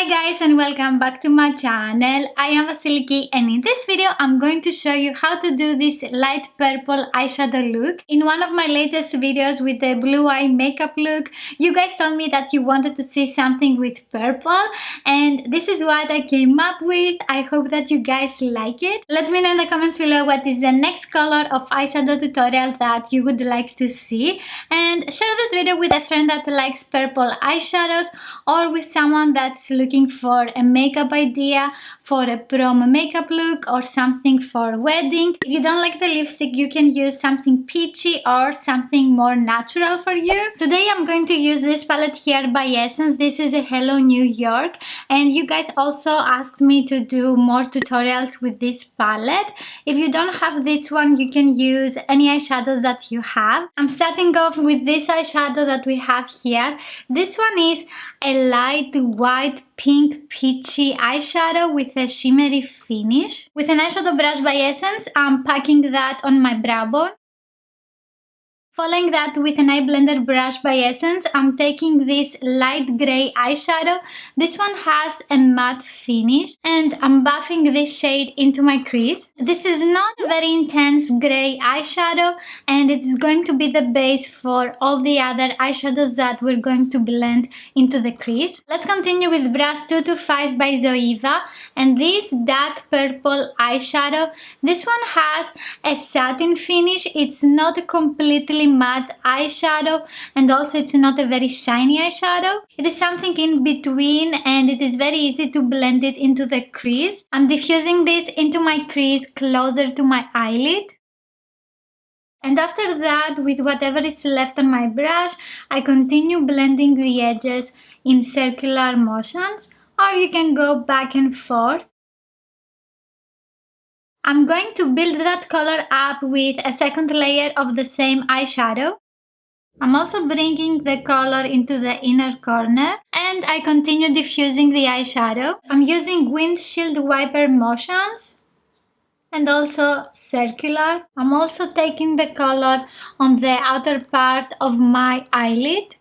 Hi guys and welcome back to my channel. I am Vasilikis and in this video I'm going to show you how to do this light purple eyeshadow look. In one of my latest videos with the blue eye makeup look, you guys told me that you wanted to see something with purple and this is what I came up with. I hope that you guys like it. Let me know in the comments below what is the next color of eyeshadow tutorial that you would like to see, and share this video with a friend that likes purple eyeshadows or with someone that's looking for a makeup idea for a prom makeup look or something for wedding. If you don't like the lipstick, you can use something peachy or something more natural for you. Today I'm going to use this palette here by Essence. This is a Hello New York, and you guys also asked me to do more tutorials with this palette. If you don't have this one, you can use any eyeshadows that you have. I'm starting off with this eyeshadow that we have here. This one is a light white pink peachy eyeshadow with a shimmery finish. With an eyeshadow brush by Essence, I'm packing that on my brow bone. Following that with an eye blender brush by Essence, I'm taking this light grey eyeshadow. This one has a matte finish and I'm buffing this shade into my crease. This is not a very intense grey eyeshadow and it's going to be the base for all the other eyeshadows that we're going to blend into the crease. Let's continue with brush 225 by Zoeva and this dark purple eyeshadow. This one has a satin finish. It's not a completely matte eyeshadow and also it's not a very shiny eyeshadow. It is something in between and it is very easy to blend it into the crease. I'm diffusing this into my crease closer to my eyelid. And after that, with whatever is left on my brush, I continue blending the edges in circular motions, or you can go back and forth. I'm going to build that color up with a second layer of the same eyeshadow. I'm also bringing the color into the inner corner and I continue diffusing the eyeshadow. I'm using windshield wiper motions and also circular. I'm also taking the color on the outer part of my eyelid.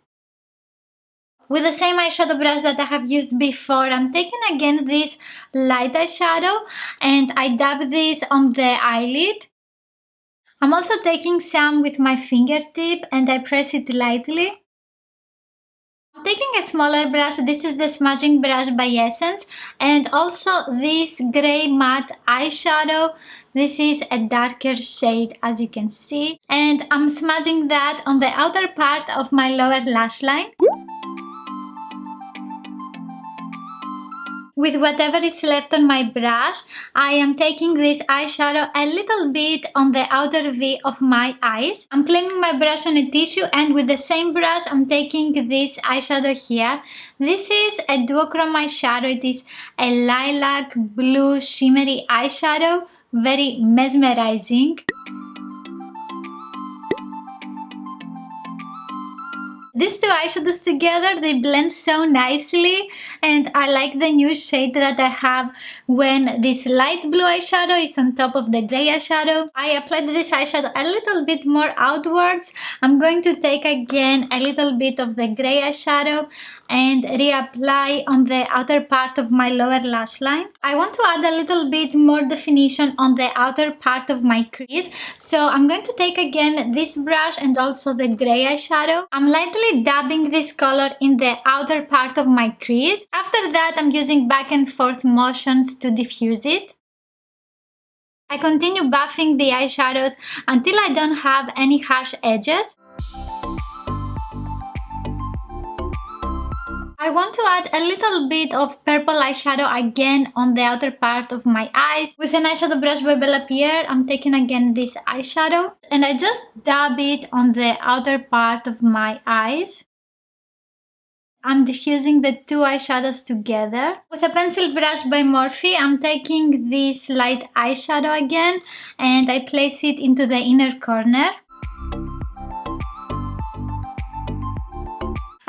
With the same eyeshadow brush that I have used before, I'm taking again this light eyeshadow and I dab this on the eyelid. I'm also taking some with my fingertip and I press it lightly. I'm taking a smaller brush. This is the smudging brush by Essence, and also this grey matte eyeshadow. This is a darker shade as you can see, and I'm smudging that on the outer part of my lower lash line. With whatever is left on my brush, I am taking this eyeshadow a little bit on the outer V of my eyes. I'm cleaning my brush on a tissue and with the same brush I'm taking this eyeshadow here. This is a duochrome eyeshadow. It is a lilac blue shimmery eyeshadow, very mesmerizing. These two eyeshadows together, they blend so nicely and I like the new shade that I have when this light blue eyeshadow is on top of the grey eyeshadow. I applied this eyeshadow a little bit more outwards. I'm going to take again a little bit of the grey eyeshadow and reapply on the outer part of my lower lash line. I want to add a little bit more definition on the outer part of my crease, so I'm going to take again this brush and also the grey eyeshadow. I'm lightly dabbing this color in the outer part of my crease. After that, I'm using back and forth motions to diffuse it. I continue buffing the eyeshadows until I don't have any harsh edges. I want to add a little bit of purple eyeshadow again on the outer part of my eyes. With an eyeshadow brush by Bella Pierre, I'm taking again this eyeshadow and I just dab it on the outer part of my eyes. I'm diffusing the two eyeshadows together. With a pencil brush by Morphe, I'm taking this light eyeshadow again and I place it into the inner corner.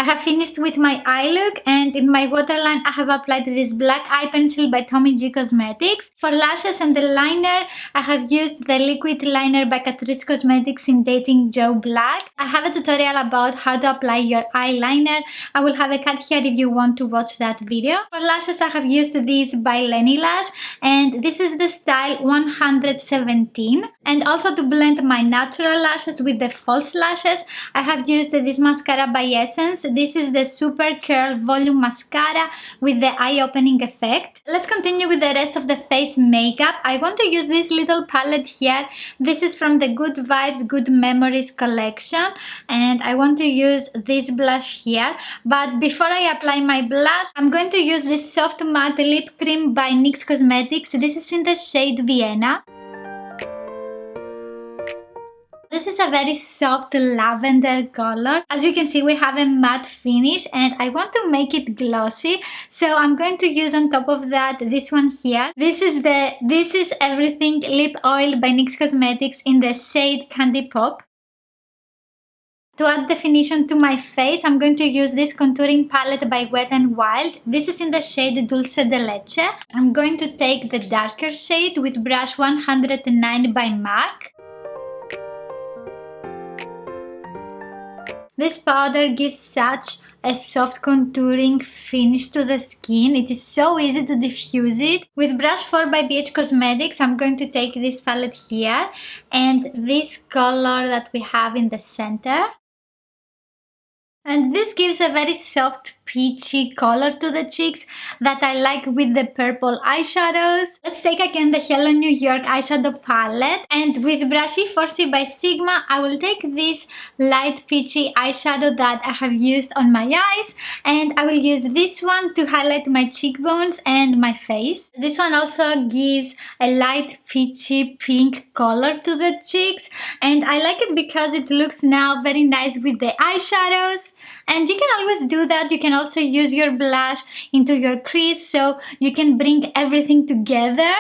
I have finished with my eye look, and in my waterline I have applied this black eye pencil by Tommy G Cosmetics. For lashes and the liner, I have used the liquid liner by Catrice Cosmetics in Dating Joe Black. I have a tutorial about how to apply your eyeliner. I will have a card here if you want to watch that video. For lashes, I have used this by Lenilash, and this is the style 117. And also to blend my natural lashes with the false lashes, I have used this mascara by Essence. This is the Super Curl Volume Mascara with the eye-opening effect. Let's continue with the rest of the face makeup. I want to use this little palette here. This is from the Good Vibes, Good Memories collection, and I want to use this blush here. But before I apply my blush, I'm going to use this soft matte lip cream by NYX Cosmetics. This is in the shade Vienna. This is a very soft lavender color. As you can see, we have a matte finish and I want to make it glossy. So I'm going to use on top of that this one here. This is Everything Lip Oil by NYX Cosmetics in the shade Candy Pop. To add definition to my face, I'm going to use this contouring palette by Wet n Wild. This is in the shade Dulce de Leche. I'm going to take the darker shade with brush 109 by MAC. This powder gives such a soft contouring finish to the skin. It is so easy to diffuse it. With brush 4 by BH Cosmetics, I'm going to take this palette here and this color that we have in the center. And this gives a very soft peachy color to the cheeks that I like with the purple eyeshadows. Let's take again the Hello New York eyeshadow palette, and with brush E40 by Sigma, I will take this light peachy eyeshadow that I have used on my eyes, and I will use this one to highlight my cheekbones and my face. This one also gives a light peachy pink color to the cheeks, and I like it because it looks now very nice with the eyeshadows. And you can always do that. You can also use your blush into your crease so you can bring everything together.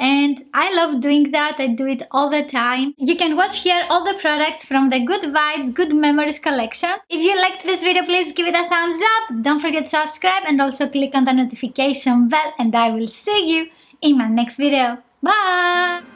And I love doing that. I do it all the time. You can watch here all the products from the Good Vibes, Good Memories collection. If you liked this video, please give it a thumbs up. Don't forget to subscribe and also click on the notification bell. And I will see you in my next video. Bye!